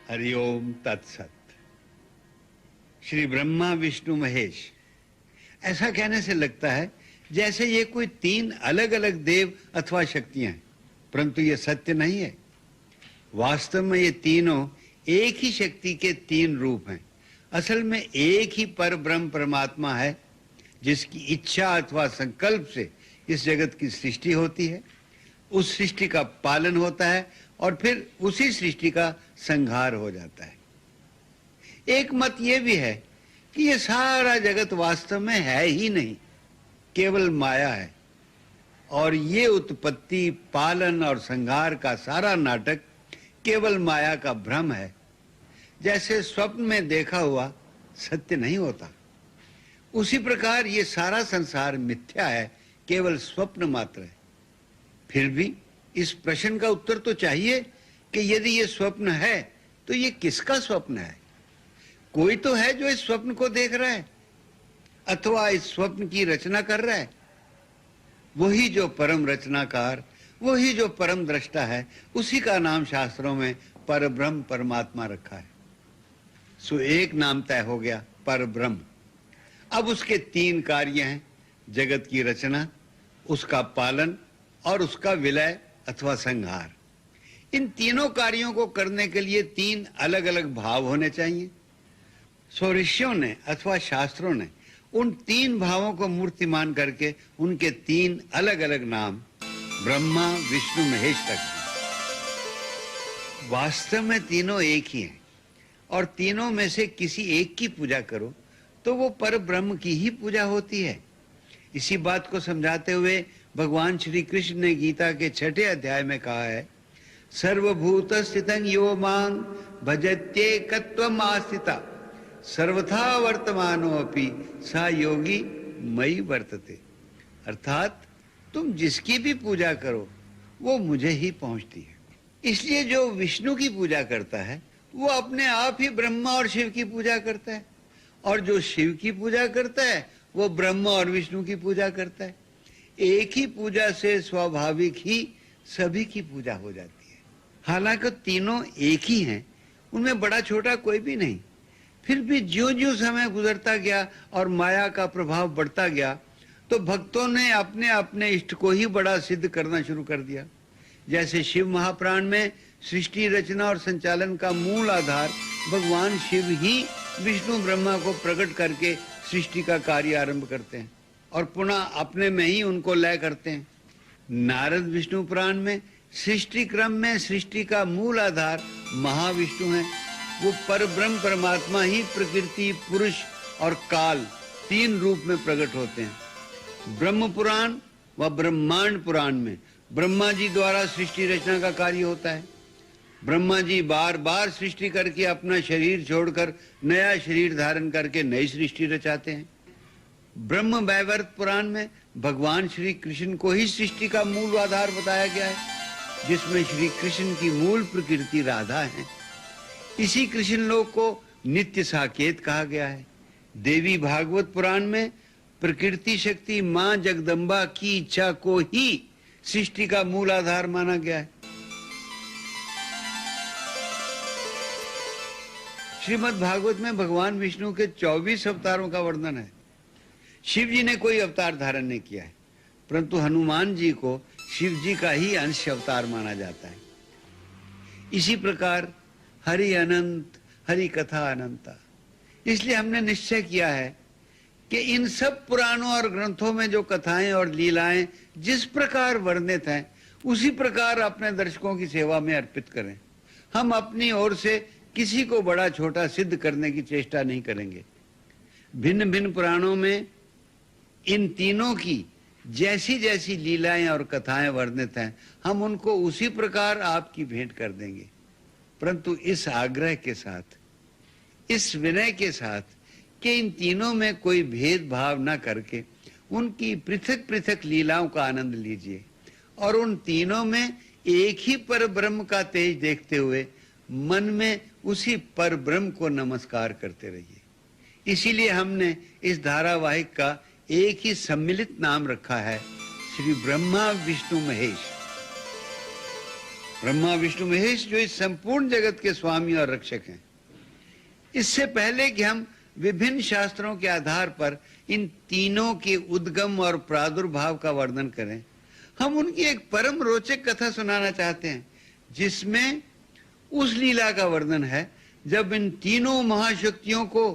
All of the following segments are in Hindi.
हरिओम तत्सत। श्री ब्रह्मा विष्णु महेश, ऐसा कहने से लगता है जैसे ये कोई तीन अलग अलग देव अथवा शक्तियां हैं, परंतु ये सत्य नहीं है। वास्तव में ये तीनों एक ही शक्ति के तीन रूप हैं। असल में एक ही पर ब्रह्म परमात्मा है, जिसकी इच्छा अथवा संकल्प से इस जगत की सृष्टि होती है, उस सृष्टि का पालन होता है और फिर उसी सृष्टि का संहार हो जाता है। एक मत ये भी है कि ये सारा जगत वास्तव में है ही नहीं, केवल माया है, और ये उत्पत्ति, पालन और संहार का सारा नाटक केवल माया का भ्रम है। जैसे स्वप्न में देखा हुआ सत्य नहीं होता, उसी प्रकार ये सारा संसार मिथ्या है, केवल स्वप्न मात्र है। फिर भी इस प्रश्न का उत्तर तो चाहिए कि यदि ये स्वप्न है तो ये किसका स्वप्न है? कोई तो है जो इस स्वप्न को देख रहा है अथवा इस स्वप्न की रचना कर रहा है। वही जो परम रचनाकार, वही जो परम दृष्टा है, उसी का नाम शास्त्रों में परब्रह्म परमात्मा रखा है। सो एक नाम तय हो गया, परब्रह्म। अब उसके तीन कार्य हैं, जगत की रचना, उसका पालन और उसका विलय अथवा संहार। इन तीनों कार्यों को करने के लिए तीन अलग अलग भाव होने चाहिए। सो ऋषियों ने अथवा शास्त्रों ने उन तीन भावों को मूर्तिमान करके उनके तीन अलग अलग नाम ब्रह्मा विष्णु महेश रख दिए। वास्तव में तीनों एक ही हैं, और तीनों में से किसी एक की पूजा करो तो वो पर ब्रह्म की ही पूजा होती है। इसी बात को समझाते हुए भगवान श्री कृष्ण ने गीता के 6ठे अध्याय में कहा है, सर्वभूत स्थितं यो मां भजत्येकत्वम् आस्थिता सर्वथा वर्तमानोऽपि सा योगी मयि वर्तते। अर्थात तुम जिसकी भी पूजा करो वो मुझे ही पहुंचती है। इसलिए जो विष्णु की पूजा करता है वो अपने आप ही ब्रह्मा और शिव की पूजा करता है, और जो शिव की पूजा करता है वो ब्रह्मा और विष्णु की पूजा करता है। एक ही पूजा से स्वाभाविक ही सभी की पूजा हो जाती है। हालांकि तीनों एक ही हैं, उनमें बड़ा छोटा कोई भी नहीं। फिर भी ज्यों-ज्यों समय गुजरता गया और माया का प्रभाव बढ़ता गया, तो भक्तों ने अपने अपने इष्ट को ही बड़ा सिद्ध करना शुरू कर दिया। जैसे शिव महापुराण में सृष्टि रचना और संचालन का मूल आधार भगवान शिव ही विष्णु ब्रह्मा को प्रकट करके सृष्टि का कार्य आरंभ करते हैं और पुनः अपने में ही उनको लय करते हैं। नारद विष्णु पुराण में सृष्टि क्रम में सृष्टि का मूल आधार महाविष्णु है। वो पर ब्रह्म परमात्मा ही प्रकृति, पुरुष और काल तीन रूप में प्रकट होते हैं। ब्रह्म पुराण व ब्रह्मांड पुराण में ब्रह्मा जी द्वारा सृष्टि रचना का कार्य होता है। ब्रह्मा जी बार बार सृष्टि करके अपना शरीर छोड़कर नया शरीर धारण करके नई सृष्टि रचाते हैं। ब्रह्म वैवर्त पुराण में भगवान श्री कृष्ण को ही सृष्टि का मूल आधार बताया गया है, जिसमें श्री कृष्ण की मूल प्रकृति राधा है। इसी कृष्ण लोक को नित्य साकेत कहा गया है। देवी भागवत पुराण में प्रकृति शक्ति मां जगदम्बा की इच्छा को ही सृष्टि का मूल आधार माना गया है। श्रीमद् भागवत में भगवान विष्णु के 24 अवतारों का वर्णन है। शिव जी ने कोई अवतार धारण नहीं किया है, परंतु हनुमान जी को शिव जी का ही अंश अवतार माना जाता है। इसी प्रकार हरि अनंत, हरि कथा अनंता। इसलिए हमने निश्चय किया है कि इन सब पुराणों और ग्रंथों में जो कथाएं और लीलाएं जिस प्रकार वर्णित हैं, उसी प्रकार अपने दर्शकों की सेवा में अर्पित करें। हम अपनी ओर से किसी को बड़ा छोटा सिद्ध करने की चेष्टा नहीं करेंगे। भिन्न भिन्न पुराणों में इन तीनों की जैसी जैसी लीलाएं और कथाएं वर्णित हैं, हम उनको उसी प्रकार आपकी भेंट कर देंगे, परंतु इस आग्रह के साथ, इस विनय के साथ कि इन तीनों में कोई भेदभाव न करके उनकी पृथक पृथक लीलाओं का आनंद लीजिए और उन तीनों में एक ही पर ब्रह्म का तेज देखते हुए मन में उसी पर ब्रह्म को नमस्कार करते रहिए। इसीलिए हमने इस धारावाहिक का एक ही सम्मिलित नाम रखा है, श्री ब्रह्मा विष्णु महेश। ब्रह्मा विष्णु महेश जो इस संपूर्ण जगत के स्वामी और रक्षक हैं। इससे पहले कि हम विभिन्न शास्त्रों के आधार पर इन तीनों के उद्गम और प्रादुर्भाव का वर्णन करें, हम उनकी एक परम रोचक कथा सुनाना चाहते हैं, जिसमें उस लीला का वर्णन है जब इन तीनों महाशक्तियों को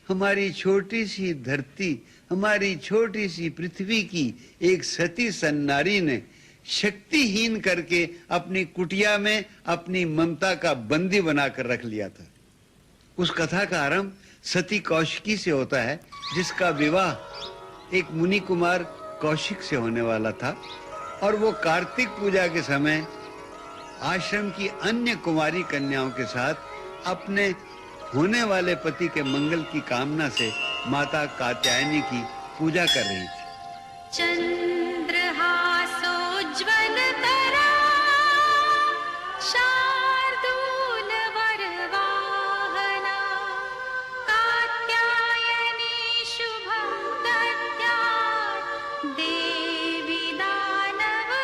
हमारी छोटी सी धरती, हमारी छोटी सी पृथ्वी की एक सती सन्नारी ने शक्तिहीन करके अपनी कुटिया में अपनी ममता का बंदी बनाकर रख लिया था। उस कथा का आरंभ सती कौशिकी से होता है, जिसका विवाह एक मुनि कुमार कौशिक से होने वाला था, और वो कार्तिक पूजा के समय आश्रम की अन्य कुमारी कन्याओं के साथ अपने होने वाले पति के मंगल की कामना से माता कात्यायनी की पूजा कर रही थी। चंद्रहासोज्ज्वल तरा शार्दूल वरवाहना कात्यायनी शुभं दद्यात् देवी दानवघातिनी।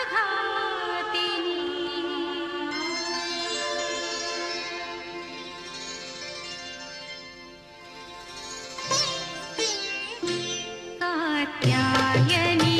कात्यायनी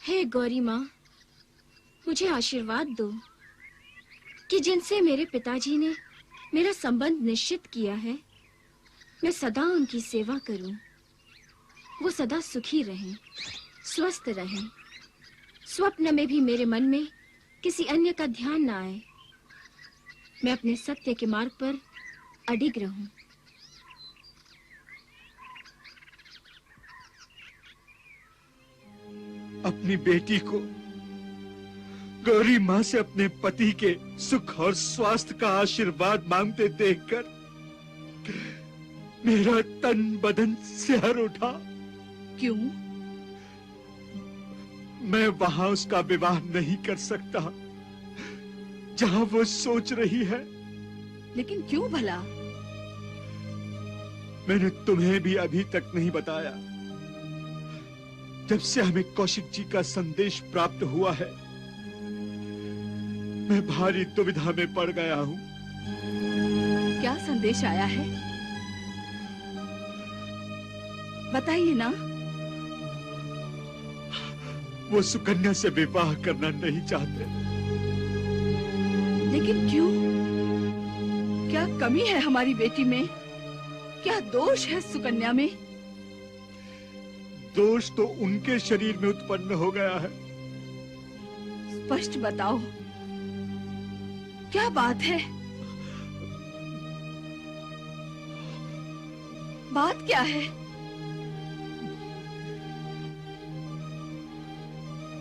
हे गौरी माँ, मुझे आशीर्वाद दो कि जिनसे मेरे पिताजी ने मेरा संबंध निश्चित किया है, मैं सदा उनकी सेवा करूं। वो सदा सुखी रहें, स्वस्थ रहें। स्वप्न में भी मेरे मन में किसी अन्य का ध्यान ना आए। मैं अपने सत्य के मार्ग पर अडिग रहूं। अपनी बेटी को गौरी माँ से अपने पति के सुख और स्वास्थ्य का आशीर्वाद मांगते देखकर मेरा तन बदन सिहर उठा। क्यों? मैं वहां उसका विवाह नहीं कर सकता जहां वो सोच रही है। लेकिन क्यों भला? मैंने तुम्हें भी अभी तक नहीं बताया। जब से हमें कौशिक जी का संदेश प्राप्त हुआ है, मैं भारी दुविधा में पड़ गया हूं। क्या संदेश आया है? बताइए ना। वो सुकन्या से विवाह करना नहीं चाहते। लेकिन क्यों? क्या कमी है हमारी बेटी में? क्या दोष है सुकन्या में? दोष तो उनके शरीर में उत्पन्न हो गया है। स्पष्ट बताओ, क्या बात है? बात क्या है?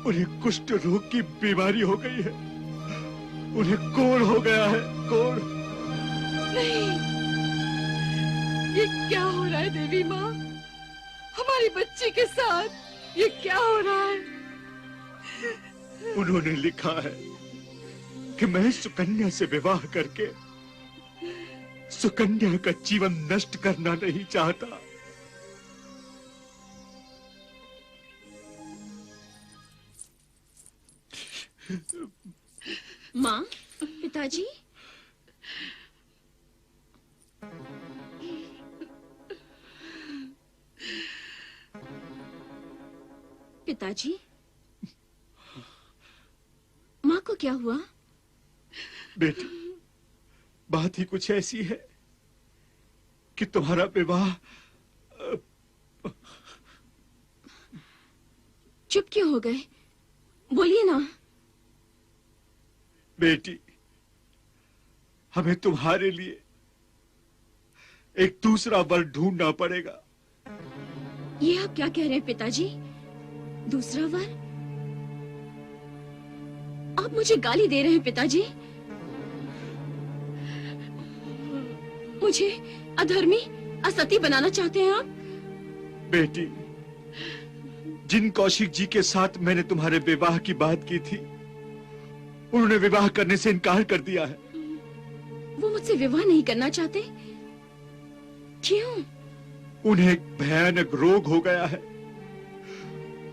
उन्हें कुष्ठ रोग की बीमारी हो गई है। उन्हें कोढ़ हो गया है, कोढ़। नहीं, ये क्या हो रहा है देवी माँ? हमारी बच्ची के साथ ये क्या हो रहा है? उन्होंने लिखा है कि मैं सुकन्या से विवाह करके सुकन्या का जीवन नष्ट करना नहीं चाहता। माँ, पिताजी, पिताजी, माँ को क्या हुआ? बेटी, बात ही कुछ ऐसी है कि तुम्हारा विवाह। चुप क्यों हो गए? बोलिए ना। बेटी, हमें तुम्हारे लिए एक दूसरा वर ढूंढना पड़ेगा। ये आप क्या कह रहे हैं पिताजी? दूसरा वर? आप मुझे गाली दे रहे हैं पिताजी? मुझे अधर्मी असती बनाना चाहते हैं आप? बेटी, जिन कौशिक जी के साथ मैंने तुम्हारे विवाह की बात की थी, उन्होंने विवाह करने से इनकार कर दिया है। वो मुझसे विवाह नहीं करना चाहते? क्यों? उन्हें एक भयानक रोग हो गया है।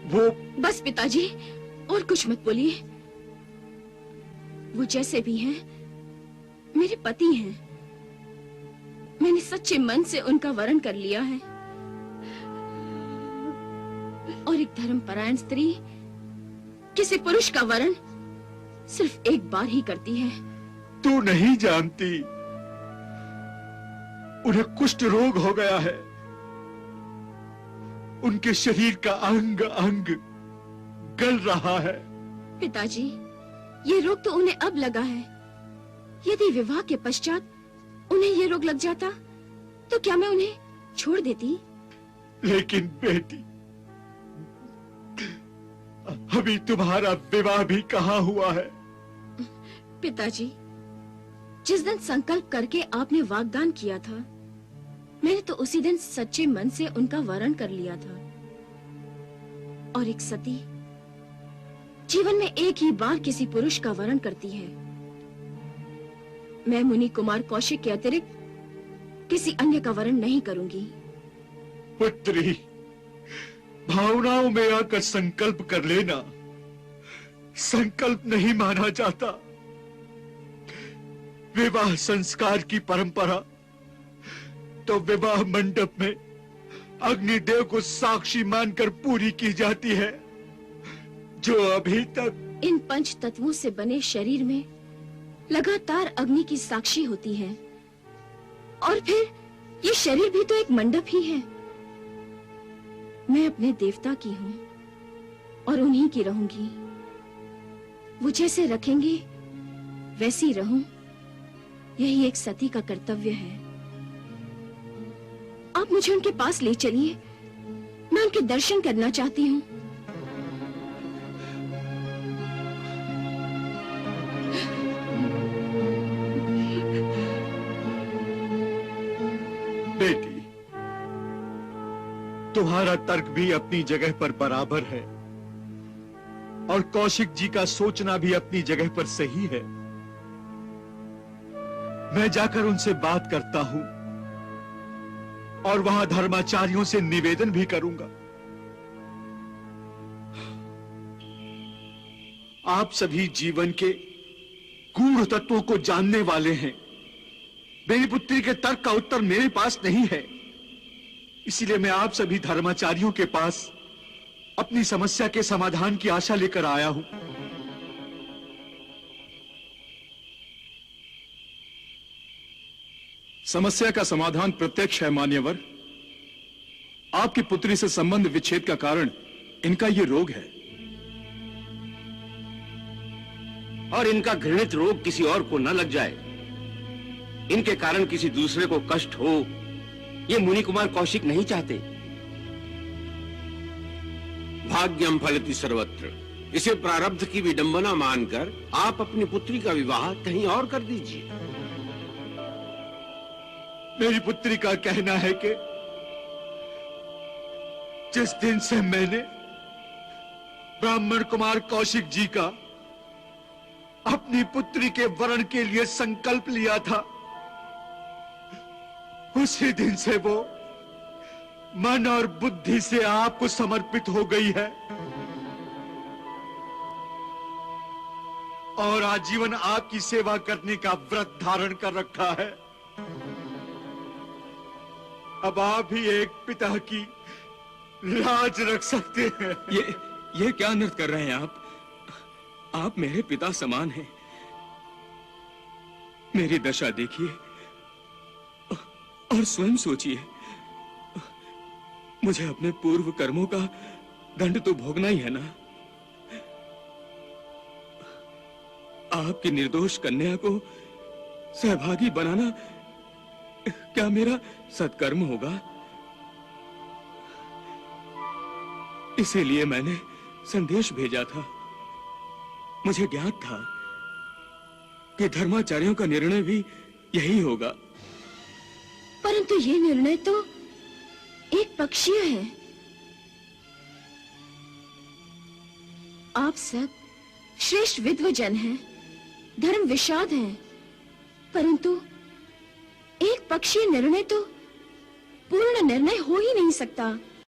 वो बस पिताजी, और कुछ मत बोलिए। वो जैसे भी हैं, मेरे पति हैं। मैंने सच्चे मन से उनका वरण कर लिया है। और एक धर्मपरायण स्त्री किसी पुरुष का वरण सिर्फ एक बार ही करती है। तू नहीं जानती, उन्हें कुष्ठ रोग हो गया है। उनके शरीर का अंग अंग गल रहा है। पिताजी, ये रोग तो उन्हें अब लगा है। यदि विवाह के पश्चात उन्हें ये रोग लग जाता, तो क्या मैं उन्हें छोड़ देती? लेकिन बेटी, अभी तुम्हारा विवाह भी कहाँ हुआ है? पिताजी, जिस दिन संकल्प करके आपने वाग्दान किया था, मैंने तो उसी दिन सच्चे मन से उनका वरण कर लिया था। और एक सती जीवन में एक ही बार किसी पुरुष का वरण करती है। मैं मुनि कुमार कौशिक के अतिरिक्त किसी अन्य का वरण नहीं करूंगी। पुत्री, भावनाओं में आकर संकल्प कर लेना संकल्प नहीं माना जाता। विवाह संस्कार की परंपरा तो विवाह मंडप में अग्निदेव को साक्षी मानकर पूरी की जाती है, जो अभी तक इन पंच तत्वों से बने शरीर में लगातार अग्नि की साक्षी होती है। और फिर ये शरीर भी तो एक मंडप ही है। मैं अपने देवता की हूँ और उन्हीं की रहूंगी। वो जैसे रखेंगे वैसी रहूं, यही एक सती का कर्तव्य है। आप मुझे उनके पास ले चलिए, मैं उनके दर्शन करना चाहती हूँ। बेटी, तुम्हारा तर्क भी अपनी जगह पर बराबर है और कौशिक जी का सोचना भी अपनी जगह पर सही है। मैं जाकर उनसे बात करता हूं और वहां धर्माचार्यों से निवेदन भी करूंगा। आप सभी जीवन के गूढ़ तत्वों को जानने वाले हैं। मेरी पुत्री के तर्क का उत्तर मेरे पास नहीं है, इसीलिए मैं आप सभी धर्माचार्यों के पास अपनी समस्या के समाधान की आशा लेकर आया हूं। समस्या का समाधान प्रत्यक्ष है मान्यवर। आपकी पुत्री से संबंध विच्छेद का कारण इनका ये रोग है। और इनका घृणित रोग किसी और को न लग जाए, इनके कारण किसी दूसरे को कष्ट हो, ये मुनि कुमार कौशिक नहीं चाहते। भाग्यम फलति सर्वत्र, इसे प्रारब्ध की विडंबना मानकर आप अपनी पुत्री का विवाह कहीं और कर दीजिए। मेरी पुत्री का कहना है कि जिस दिन से मैंने ब्राह्मण कुमार कौशिक जी का अपनी पुत्री के वरण के लिए संकल्प लिया था, उसी दिन से वो मन और बुद्धि से आपको समर्पित हो गई है और आजीवन आपकी सेवा करने का व्रत धारण कर रखा है। अब आप ही एक पिता की लाज रख सकते हैं। ये क्या नृत्य कर रहे हैं आप? आप मेरे पिता समान हैं। मेरी दशा देखिए और स्वयं सोचिए। मुझे अपने पूर्व कर्मों का दंड तो भोगना ही है ना। आपकी निर्दोष कन्या को सहभागी बनाना क्या मेरा सत्कर्म होगा? इसीलिए मैंने संदेश भेजा था। मुझे ज्ञात था कि धर्माचार्यों का निर्णय भी यही होगा। पर परंतु ये निर्णय तो एक पक्षीय है। आप सब श्रेष्ठ विद्वजन हैं, धर्म विशारद हैं, परंतु एक पक्षीय निर्णय तो पूर्ण निर्णय हो ही नहीं सकता।